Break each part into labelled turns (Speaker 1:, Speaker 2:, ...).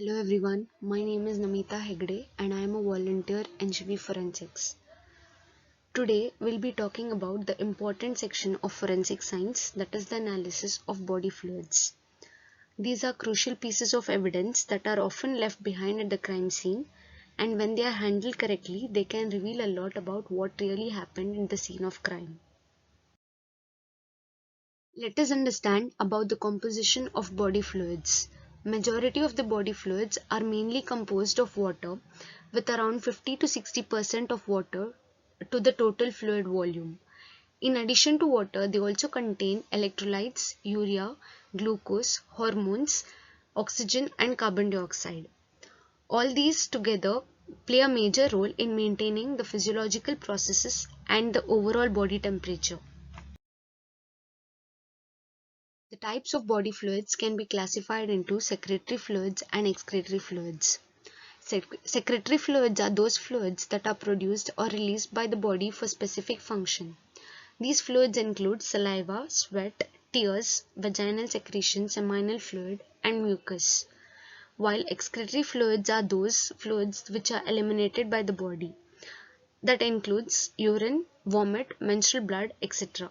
Speaker 1: Hello everyone, my name is Namitha Hegde and I am a volunteer in Shivi Forensics. Today we'll be talking about the important section of forensic science, that is the analysis of body fluids. These are crucial pieces of evidence that are often left behind at the crime scene, and when they are handled correctly they can reveal a lot about what really happened in the scene of crime. Let us understand about the composition of body fluids. Majority of the body fluids are mainly composed of water, with around 50 to 60% of water to the total fluid volume. In addition to water, they also contain electrolytes, urea, glucose, hormones, oxygen and carbon dioxide. All these together play a major role in maintaining the physiological processes and the overall body temperature. The types of body fluids can be classified into secretory fluids and excretory fluids. Secretory fluids are those fluids that are produced or released by the body for specific function. These fluids include saliva, sweat, tears, vaginal secretion, seminal fluid, and mucus, while excretory fluids are those fluids which are eliminated by the body. That includes urine, vomit, menstrual blood, etc.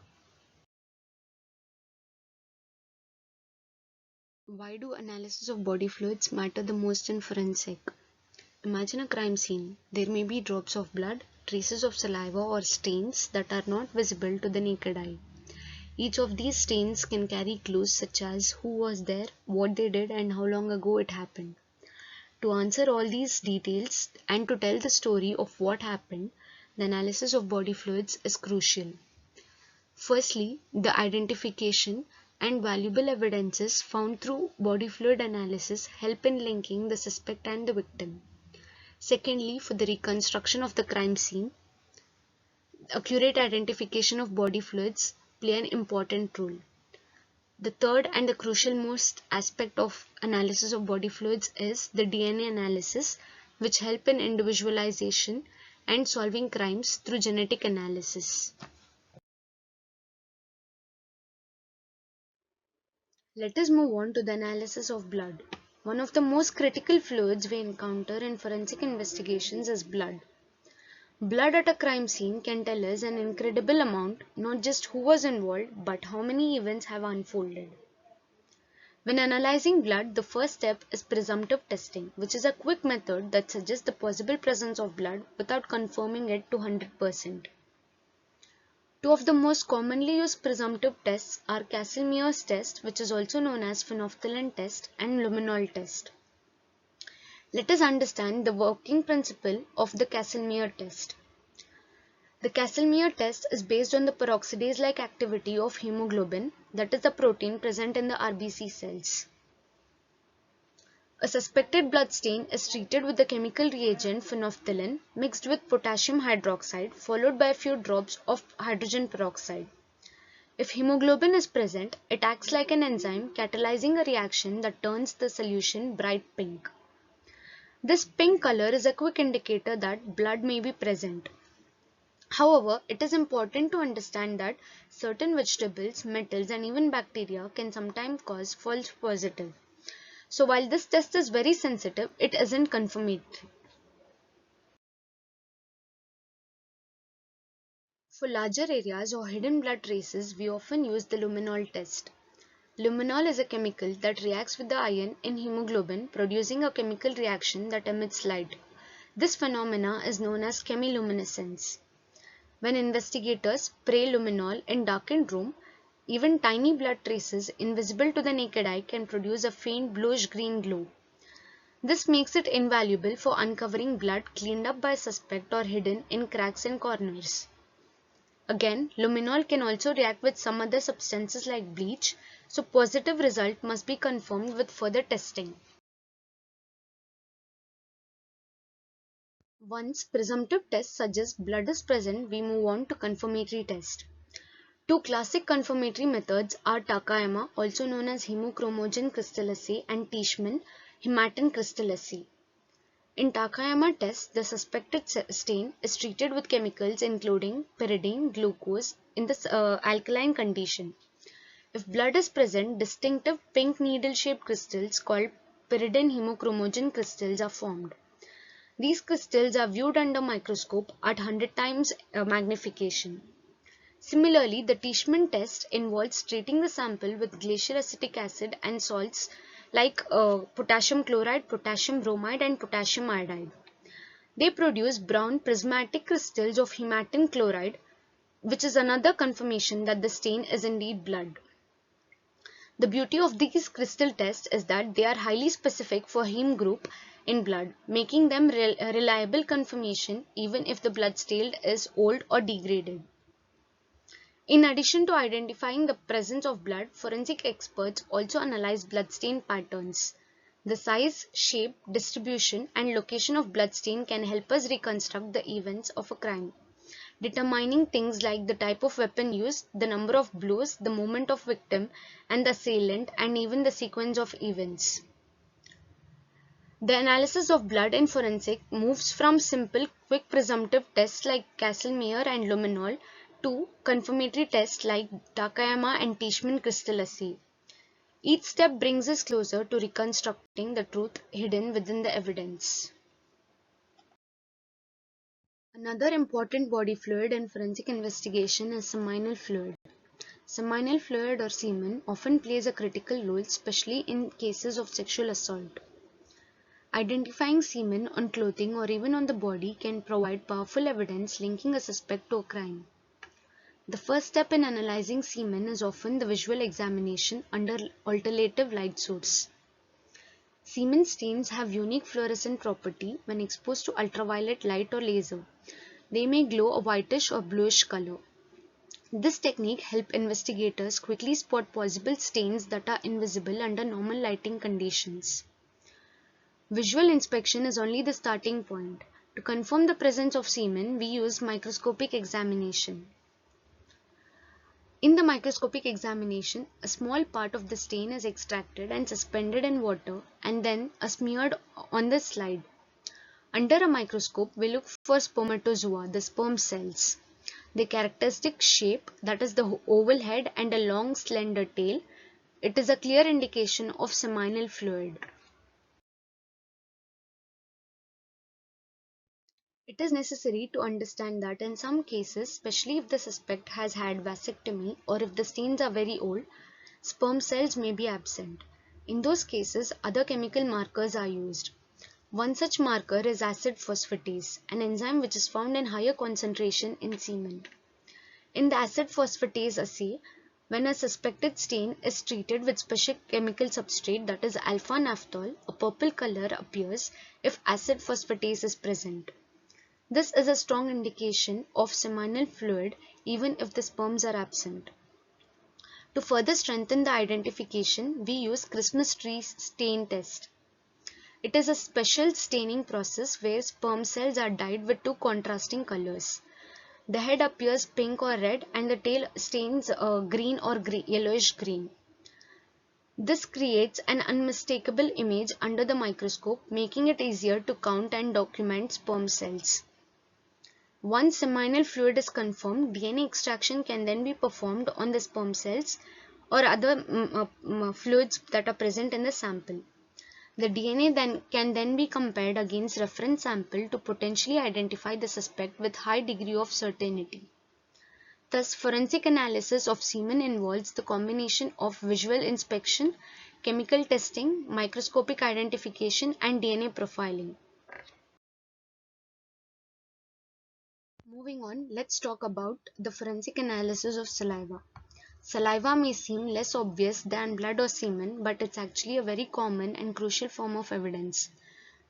Speaker 1: Why do analysis of body fluids matter the most in forensic? Imagine a crime scene. There may be drops of blood, traces of saliva or stains that are not visible to the naked eye. Each of these stains can carry clues such as who was there, what they did and how long ago it happened. To answer all these details and to tell the story of what happened, the analysis of body fluids is crucial. Firstly, the identification and valuable evidences found through body fluid analysis help in linking the suspect and the victim. Secondly, for the reconstruction of the crime scene, accurate identification of body fluids play an important role. The third and the crucial most aspect of analysis of body fluids is the DNA analysis, which help in individualization and solving crimes through genetic analysis. Let us move on to the analysis of blood. One of the most critical fluids we encounter in forensic investigations is blood. Blood at a crime scene can tell us an incredible amount, not just who was involved, but how many events have unfolded. When analyzing blood, the first step is presumptive testing, which is a quick method that suggests the possible presence of blood without confirming it to 100%. Two of the most commonly used presumptive tests are Casimir's test, which is also known as phenolphthalein test, and luminol test. Let us understand the working principle of the Casimir test. The Casimir test is based on the peroxidase-like activity of hemoglobin, that is the protein present in the RBC cells. A suspected blood stain is treated with the chemical reagent phenolphthalein mixed with potassium hydroxide followed by a few drops of hydrogen peroxide. If hemoglobin is present, it acts like an enzyme catalyzing a reaction that turns the solution bright pink. This pink color is a quick indicator that blood may be present. However, it is important to understand that certain vegetables, metals and even bacteria can sometimes cause false positive. So while this test is very sensitive, it isn't confirmatory. For larger areas or hidden blood traces, we often use the luminol test. Luminol is a chemical that reacts with the iron in hemoglobin, producing a chemical reaction that emits light. This phenomena is known as chemiluminescence. When investigators spray luminol in darkened room, even tiny blood traces invisible to the naked eye can produce a faint bluish-green glow. This makes it invaluable for uncovering blood cleaned up by a suspect or hidden in cracks and corners. Again, luminol can also react with some other substances like bleach, so positive result must be confirmed with further testing. Once presumptive test suggests blood is present, we move on to confirmatory test. Two classic confirmatory methods are Takayama, also known as hemochromogen crystal assay, and Teichmann hematin crystal assay. In Takayama test, the suspected stain is treated with chemicals including pyridine, glucose in the alkaline condition. If blood is present, distinctive pink needle-shaped crystals called pyridine hemochromogen crystals are formed. These crystals are viewed under microscope at 100 times magnification. Similarly, the Teichmann test involves treating the sample with glacial acetic acid and salts like potassium chloride, potassium bromide, and potassium iodide. They produce brown prismatic crystals of hematine chloride, which is another confirmation that the stain is indeed blood. The beauty of these crystal tests is that they are highly specific for heme group in blood, making them a reliable confirmation even if the blood stain is old or degraded. In addition to identifying the presence of blood, forensic experts also analyze bloodstain patterns. The size, shape, distribution, and location of bloodstain can help us reconstruct the events of a crime, determining things like the type of weapon used, the number of blows, the movement of victim and the assailant, and even the sequence of events. The analysis of blood in forensic moves from simple, quick presumptive tests like Castle-Meyer and luminol to confirmatory tests like Takayama and Teichmann crystal assay. Each step brings us closer to reconstructing the truth hidden within the evidence. Another important body fluid in forensic investigation is seminal fluid. Seminal fluid or semen often plays a critical role, especially in cases of sexual assault. Identifying semen on clothing or even on the body can provide powerful evidence linking a suspect to a crime. The first step in analyzing semen is often the visual examination under alternative light source. Semen stains have unique fluorescent property when exposed to ultraviolet light or laser. They may glow a whitish or bluish color. This technique helps investigators quickly spot possible stains that are invisible under normal lighting conditions. Visual inspection is only the starting point. To confirm the presence of semen, we use microscopic examination. In the microscopic examination, a small part of the stain is extracted and suspended in water and then smeared on the slide. Under a microscope, we look for spermatozoa, the sperm cells. Their characteristic shape, that is the oval head and a long slender tail, it is a clear indication of seminal fluid. It is necessary to understand that in some cases, especially if the suspect has had vasectomy or if the stains are very old, sperm cells may be absent. In those cases, other chemical markers are used. One such marker is acid phosphatase, an enzyme which is found in higher concentration in semen. In the acid phosphatase assay, when a suspected stain is treated with special chemical substrate, that is alpha naphthol, a purple color appears if acid phosphatase is present. This is a strong indication of seminal fluid even if the sperms are absent. To further strengthen the identification, we use Christmas tree stain test. It is a special staining process where sperm cells are dyed with two contrasting colors. The head appears pink or red and the tail stains green or yellowish green. This creates an unmistakable image under the microscope, making it easier to count and document sperm cells. Once seminal fluid is confirmed, DNA extraction can then be performed on the sperm cells or other fluids that are present in the sample. The DNA can then be compared against reference sample to potentially identify the suspect with high degree of certainty. Thus, forensic analysis of semen involves the combination of visual inspection, chemical testing, microscopic identification, and DNA profiling. Moving on, let's talk about the forensic analysis of saliva. Saliva may seem less obvious than blood or semen, but it's actually a very common and crucial form of evidence.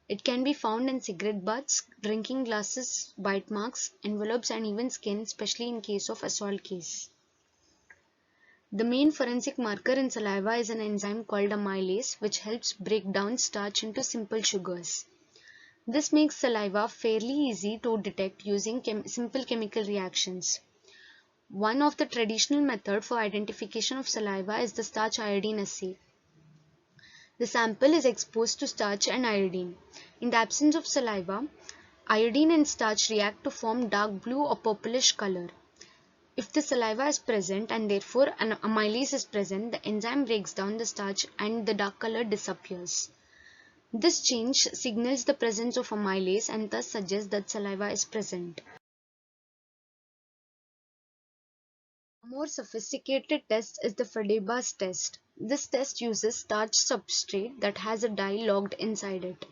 Speaker 1: It can be found in cigarette butts, drinking glasses, bite marks, envelopes, and even skin, especially in case of assault case. The main forensic marker in saliva is an enzyme called amylase, which helps break down starch into simple sugars. This makes saliva fairly easy to detect using simple chemical reactions. One of the traditional methods for identification of saliva is the starch iodine assay. The sample is exposed to starch and iodine. In the absence of saliva, iodine and starch react to form dark blue or purplish color. If the saliva is present and therefore an amylase is present, the enzyme breaks down the starch and the dark color disappears. This change signals the presence of amylase and thus suggests that saliva is present. A more sophisticated test is the Fadebas test. This test uses starch substrate that has a dye locked inside it.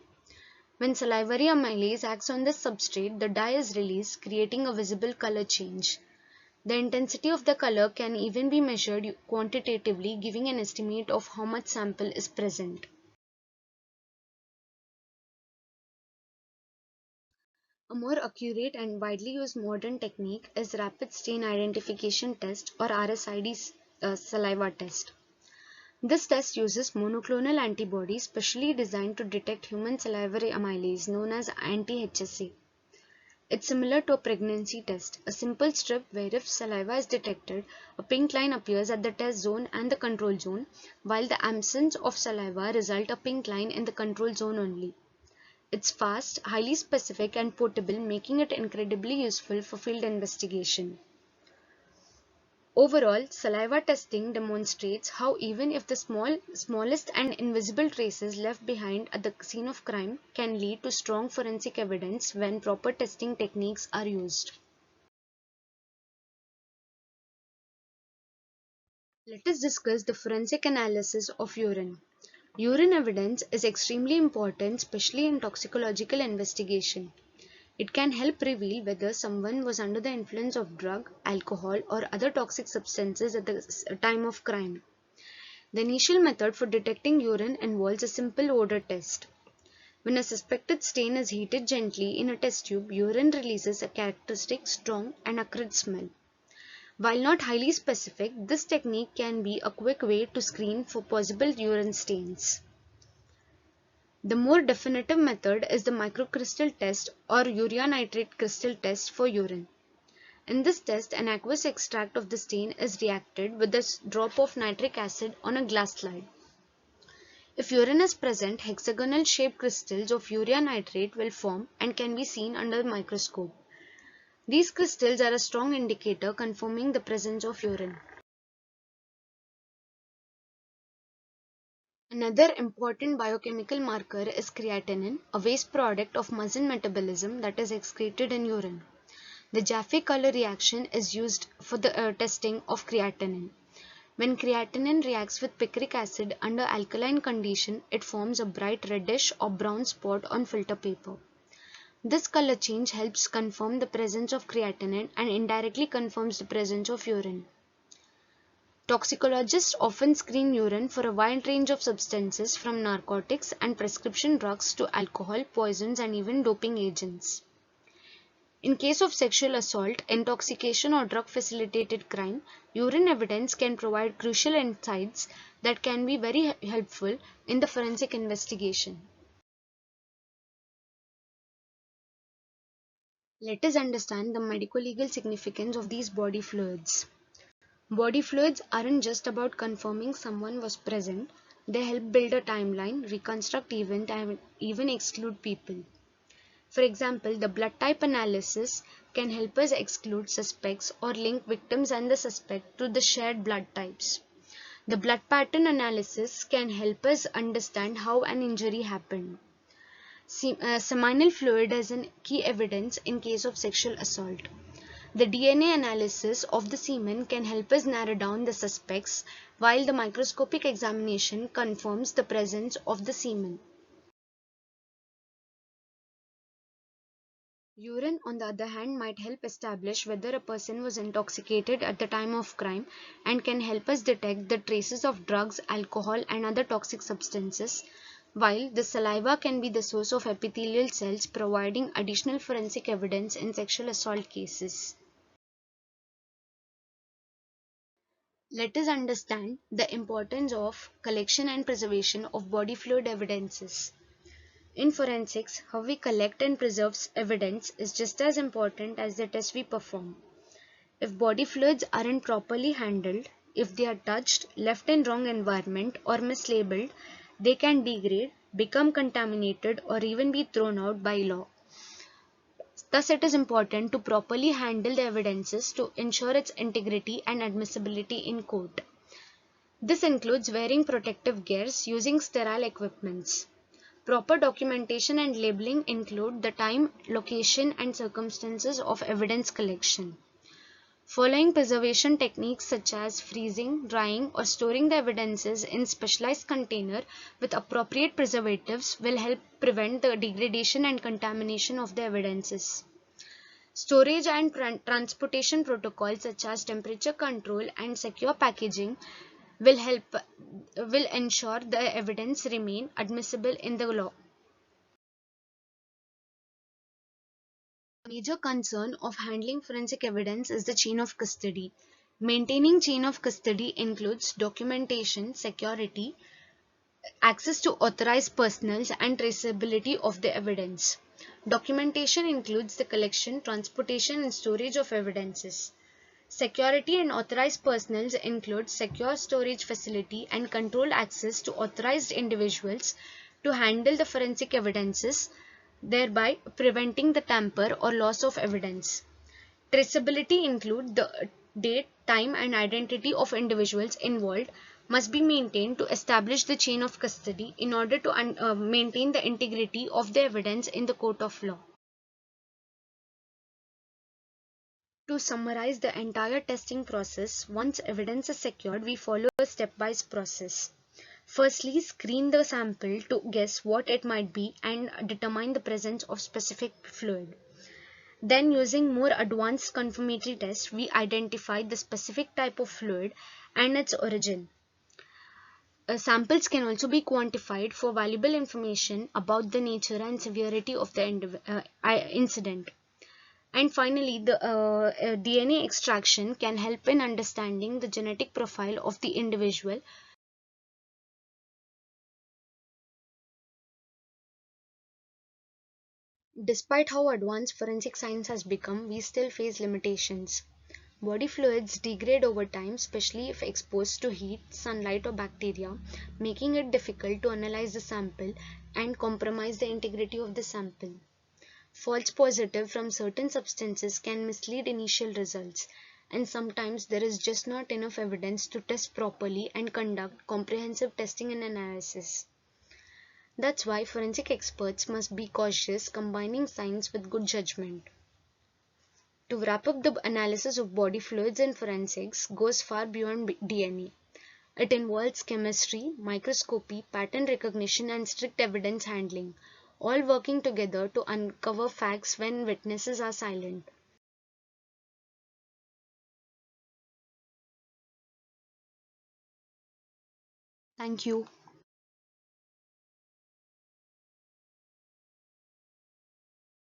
Speaker 1: When salivary amylase acts on this substrate, the dye is released, creating a visible color change. The intensity of the color can even be measured quantitatively, giving an estimate of how much sample is present. A more accurate and widely used modern technique is rapid stain identification test or RSID saliva test. This test uses monoclonal antibodies specially designed to detect human salivary amylase known as anti-HSA. It's similar to a pregnancy test, a simple strip where if saliva is detected, a pink line appears at the test zone and the control zone, while the absence of saliva results a pink line in the control zone only. It's fast, highly specific and portable, making it incredibly useful for field investigation. Overall, saliva testing demonstrates how even if the smallest and invisible traces left behind at the scene of crime can lead to strong forensic evidence when proper testing techniques are used. Let us discuss the forensic analysis of urine. Urine evidence is extremely important, especially in toxicological investigation. It can help reveal whether someone was under the influence of drug, alcohol, or other toxic substances at the time of crime. The initial method for detecting urine involves a simple odor test. When a suspected stain is heated gently in a test tube, urine releases a characteristic strong and acrid smell. While not highly specific, this technique can be a quick way to screen for possible urine stains. The more definitive method is the microcrystal test or urea nitrate crystal test for urine. In this test, an aqueous extract of the stain is reacted with a drop of nitric acid on a glass slide. If urine is present, hexagonal shaped crystals of urea nitrate will form and can be seen under the microscope. These crystals are a strong indicator confirming the presence of urine. Another important biochemical marker is creatinine, a waste product of muscle metabolism that is excreted in urine. The Jaffe color reaction is used for the testing of creatinine. When creatinine reacts with picric acid under alkaline condition, it forms a bright reddish or brown spot on filter paper. This color change helps confirm the presence of creatinine and indirectly confirms the presence of urine. Toxicologists often screen urine for a wide range of substances from narcotics and prescription drugs to alcohol, poisons, and even doping agents. In case of sexual assault, intoxication, or drug-facilitated crime, urine evidence can provide crucial insights that can be very helpful in the forensic investigation. Let us understand the medico-legal significance of these body fluids. Body fluids aren't just about confirming someone was present, they help build a timeline, reconstruct events, and even exclude people. For example, the blood type analysis can help us exclude suspects or link victims and the suspect to the shared blood types. The blood pattern analysis can help us understand how an injury happened. Seminal fluid is a key evidence in case of sexual assault. The DNA analysis of the semen can help us narrow down the suspects, while the microscopic examination confirms the presence of the semen. Urine, on the other hand, might help establish whether a person was intoxicated at the time of crime and can help us detect the traces of drugs, alcohol, and other toxic substances, while the saliva can be the source of epithelial cells, providing additional forensic evidence in sexual assault cases. Let us understand the importance of collection and preservation of body fluid evidences. In forensics, how we collect and preserve evidence is just as important as the tests we perform. If body fluids aren't properly handled, if they are touched, left in wrong environment, or mislabeled, they can degrade, become contaminated, or even be thrown out by law. Thus, it is important to properly handle the evidences to ensure its integrity and admissibility in court. This includes wearing protective gears, using sterile equipments. Proper documentation and labeling include the time, location, and circumstances of evidence collection. Following preservation techniques such as freezing, drying, or storing the evidences in specialized container with appropriate preservatives will help prevent the degradation and contamination of the evidences. Storage and transportation protocols such as temperature control and secure packaging will ensure the evidence remain admissible in the law. A major concern of handling forensic evidence is the chain of custody. Maintaining chain of custody includes documentation, security, access to authorized personnel, and traceability of the evidence. Documentation includes the collection, transportation, and storage of evidences. Security and authorized personnel include secure storage facility and controlled access to authorized individuals to handle the forensic evidences, thereby preventing the tamper or loss of evidence. Traceability include the date, time, and identity of individuals involved must be maintained to establish the chain of custody in order to maintain the integrity of the evidence in the court of law. To summarize the entire testing process, once evidence is secured, we follow a stepwise process. Firstly, screen the sample to guess what it might be and determine the presence of specific fluid. Then, using more advanced confirmatory tests, we identify the specific type of fluid and its origin. Samples can also be quantified for valuable information about the nature and severity of the incident. And finally, the DNA extraction can help in understanding the genetic profile of the individual. Despite how advanced forensic science has become, we still face limitations. Body fluids degrade over time, especially if exposed to heat, sunlight, or bacteria, making it difficult to analyze the sample and compromise the integrity of the sample. False positive from certain substances can mislead initial results, and sometimes there is just not enough evidence to test properly and conduct comprehensive testing and analysis. That's why forensic experts must be cautious, combining science with good judgment. To wrap up, the analysis of body fluids in forensics goes far beyond DNA. It involves chemistry, microscopy, pattern recognition, and strict evidence handling, all working together to uncover facts when witnesses are silent. Thank you.